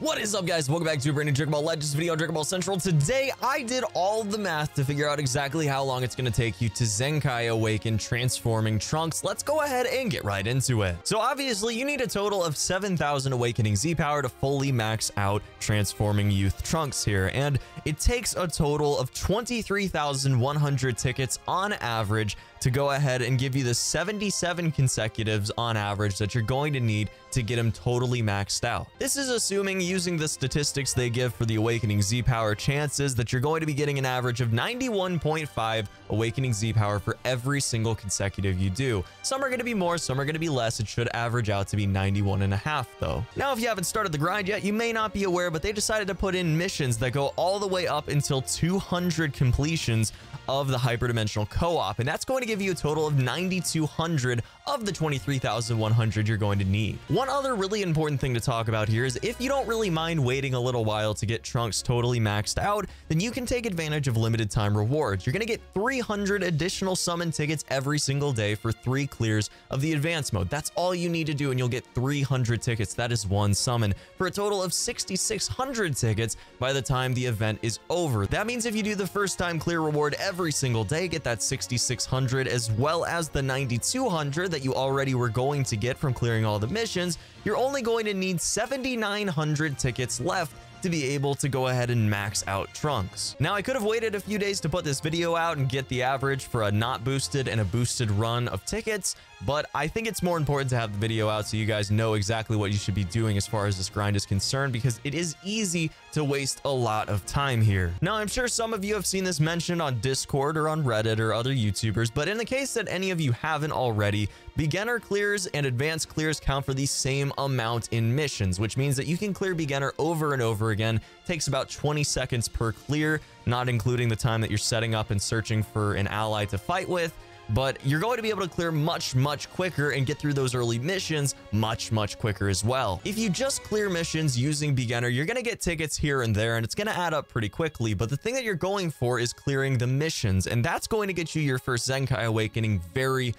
What is up, guys? Welcome back to a brand new Dragon Ball Legends video on Dragon Ball Central. Today, I did all the math to figure out exactly how long it's going to take you to Zenkai Awaken transforming Trunks. Let's go ahead and get right into it. So obviously, you need a total of 7,000 Awakening Z power to fully max out transforming Youth Trunks here. And it takes a total of 23,100 tickets on average to go ahead and give you the 77 consecutives on average that you're going to need to get him totally maxed out. This is assuming, using the statistics they give for the Awakening Z power chances, that you're going to be getting an average of 91.5 Awakening Z power for every single consecutive you do. Some are going to be more, some are going to be less. It should average out to be 91.5 though. Now, if you haven't started the grind yet, you may not be aware, but they decided to put in missions that go all the way up until 200 completions of the hyperdimensional co-op, and that's going to give you a total of 9,200 of the 23,100 you're going to need. One other really important thing to talk about here is if you don't really mind waiting a little while to get Trunks totally maxed out, then you can take advantage of limited time rewards. You're going to get 300 additional summon tickets every single day for 3 clears of the advanced mode. That's all you need to do, and you'll get 300 tickets. That is one summon for a total of 6,600 tickets by the time the event is over. That means if you do the first time clear reward every single day, get that 6,600 as well as the 9,200 that you already were going to get from clearing all the missions, you're only going to need 7,900 tickets left to be able to go ahead and max out Trunks. Now, I could have waited a few days to put this video out and get the average for a not boosted and a boosted run of tickets, but I think it's more important to have the video out so you guys know exactly what you should be doing as far as this grind is concerned, because it is easy to waste a lot of time here. Now, I'm sure some of you have seen this mentioned on Discord or on Reddit or other YouTubers, but in the case that any of you haven't already, beginner clears and advanced clears count for the same amount in missions, which means that you can clear beginner over and over again. It takes about 20 seconds per clear, not including the time that you're setting up and searching for an ally to fight with. But you're going to be able to clear much quicker and get through those early missions much quicker as well. If you just clear missions using beginner, you're going to get tickets here and there, and it's going to add up pretty quickly. But the thing that you're going for is clearing the missions, and that's going to get you your first Zenkai Awakening very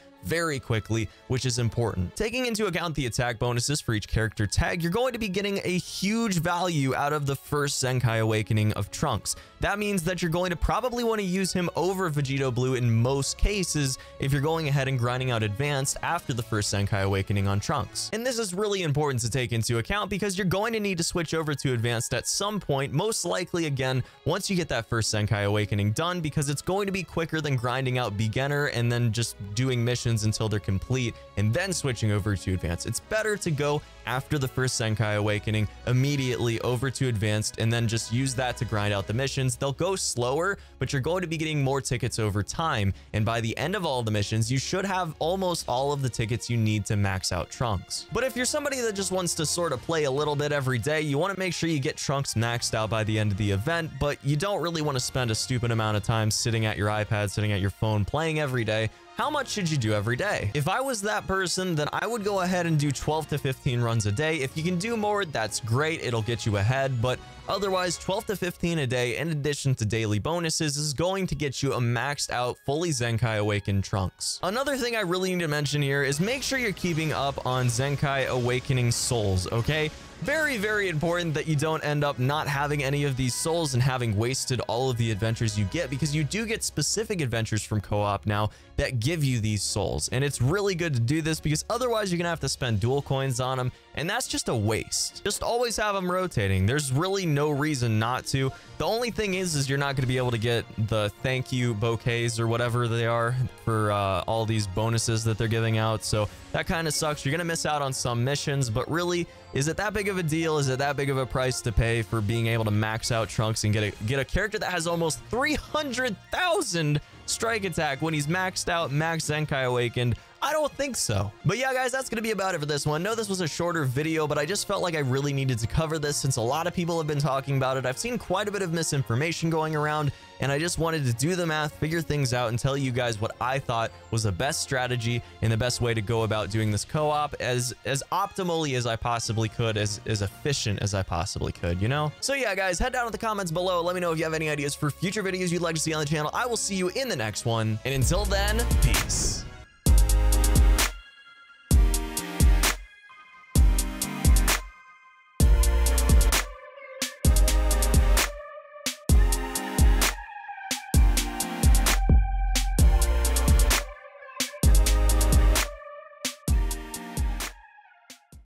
quickly, which is important. Taking into account the attack bonuses for each character tag, you're going to be getting a huge value out of the first Zenkai Awakening of Trunks. That means that you're going to probably want to use him over Vegito Blue in most cases if you're going ahead and grinding out advanced after the first Zenkai Awakening on Trunks. And this is really important to take into account because you're going to need to switch over to advanced at some point, most likely again once you get that first Zenkai Awakening done, because it's going to be quicker than grinding out beginner and then just doing missions until they're complete and then switching over to advanced. It's better to go after the first Zenkai Awakening immediately over to advanced and then just use that to grind out the missions. They'll go slower, but you're going to be getting more tickets over time, and by the end of all the missions, you should have almost all of the tickets you need to max out Trunks. But if you're somebody that just wants to sort of play a little bit every day, you want to make sure you get Trunks maxed out by the end of the event, but you don't really want to spend a stupid amount of time sitting at your iPad, sitting at your phone, playing every day. How much should you do every day? If I was that person, then I would go ahead and do 12 to 15 runs a day. If you can do more, that's great. It'll get you ahead, but otherwise 12 to 15 a day in addition to daily bonuses is going to get you a maxed out fully Zenkai Awakened Trunks. Another thing I really need to mention here is make sure you're keeping up on Zenkai Awakening souls, okay? Very important that you don't end up not having any of these souls and having wasted all of the adventures you get, because you do get specific adventures from co-op now that give you these souls, and it's really good to do this because otherwise you're gonna have to spend dual coins on them, and that's just a waste. Just always have them rotating. There's really no reason not to. The only thing is you're not going to be able to get the thank you bouquets or whatever they are for all these bonuses that they're giving out, so that kind of sucks. You're going to miss out on some missions, but really, is it that big of a deal? Is it that big of a price to pay for being able to max out Trunks and get a character that has almost 300,000 strike attack when he's maxed out, max Zenkai Awakened? I don't think so. But yeah, guys, that's going to be about it for this one. I know this was a shorter video, but I just felt like I really needed to cover this since a lot of people have been talking about it. I've seen quite a bit of misinformation going around, and I just wanted to do the math, figure things out, and tell you guys what I thought was the best strategy and the best way to go about doing this co-op as optimally as I possibly could, as efficient as I possibly could, you know? So yeah, guys, head down in the comments below. Let me know if you have any ideas for future videos you'd like to see on the channel. I will see you in the next one, and until then, peace.